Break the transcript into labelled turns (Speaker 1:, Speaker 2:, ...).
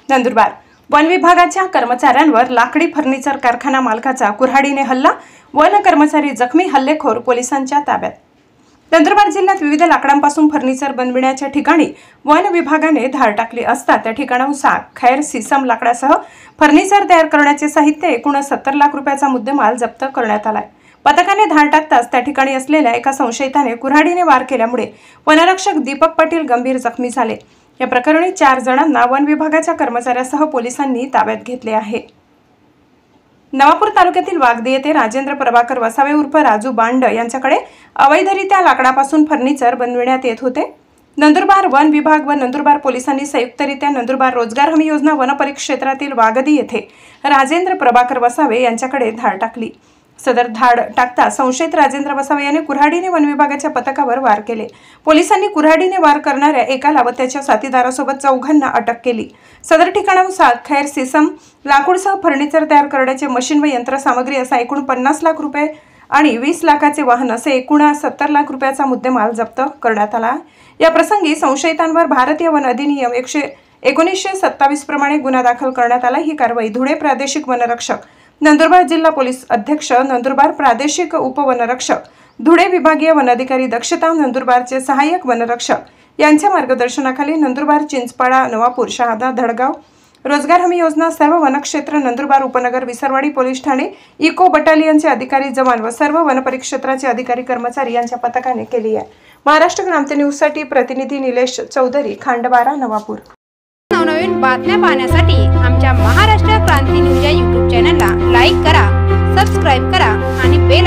Speaker 1: Nandurbar one विभागाच्या कर्मचाऱ्यांवर लाकडी फर्निचर कारखाना मालकाचा कुऱ्हाडीने हल्ला, वन कर्मचारी जखमी, हल्लेखोर पोलिसांच्या ताब्यात। नंदुरबार जिल्ह्यात विविध लाकडांपासून फर्निचर बनविण्याच्या ठिकाणी वन विभागाने धाड टाकली असता त्या ठिकाणाहून साग, खैर, सीसम लाकडासह फर्निचर तयार करण्याचे साहित्य एकूण 70 लाख रुपयाचा मुद्देमाल जप्त करण्यात आलाय। पथकाने धाड टाकताच त्या ठिकाणी असलेल्या एका संशयिताने कुऱ्हाडीने वार केल्यामुळे वनरक्षक दीपक पाटील गंभीर जखमी झाले। या प्रकरणी 4 जणांना वन विभागाच्या कर्मचाऱ्यासह पोलिसांनी ताब्यात घेतले आहे। नवापूर तालुक्यातील वागदी येथे राजेंद्र प्रभाकर वसावे उर्फ राजू बांड यांच्याकडे अवैधरित्या लाकडापासून फर्निचर बनविण्यात येत होते। नंदुरबार वन विभाग व नंदुरबार पोलिसांनी संयुक्तरित्या नंदुरबार रोजगार हमी योजना वन परिक्षेत्रातील वागदी येथे राजेंद्र प्रभाकर वसावे यांच्याकडे धाड टाकली। सदर धाड टाकता संशयित राजेंद्र वसावे याने कुऱ्हाडीने वन विभागाच्या पथकावर वार केले। पोलिसांनी कुऱ्हाडीने वार करणाऱ्या एकाला व त्याच्या साथीदारासोबत 4 जणांना अटक केली। सदर ठिकाणाहून साग, खैर, सीसम लाकूडसह फर्निचर तयार करण्याचे मशीन व यंत्रसामग्री असा एकूण 50 लाख रुपये आणि 20 लाखाचे वाहन असे एकूण 70 लाख रुपयाचा मुद्देमाल जप्त करण्यात आला। या प्रसंगी संशयितांवर भारतीय वन अधिनियम 1927 प्रमाणे गुन्हा दाखल करण्यात आला। ही कारवाई धुळे प्रादेशिक वनरक्षक, नंदुरबार जिल्हा पोलीस अधीक्षक, नंदुरबार प्रादेशिक उपवनरक्षक, धुळे विभागीय वनाधिकारी दक्षता, नंदुरबारचे सहाय्यक वनरक्षक यांच्या मार्गदर्शनाखाली नंदुरबार, चिंचपाडा, नवापूर, शहादा, धडगाव रोजगार हमी योजना, सर्व वनक्षेत्र, नंदुरबार उपनगर, विसरवाडी पोलीस ठाणे, इको बटालियनचे अधिकारी, जवान व सर्व वन परिक्षेत्राचे अधिकारी कर्मचारी यांच्या पथकाने केली आहे। महाराष्ट्र क्रांती न्यूज साठी प्रतिनिधी निलेश चौधरी, खांडबारा, नवापूर।
Speaker 2: नवनवीन बातम्या पाहण्यासाठी आमच्या महाराष्ट्र क्रांती न्यूज या YouTube चॅनलला लाईक करा, सबस्क्राइब करा आणि बेल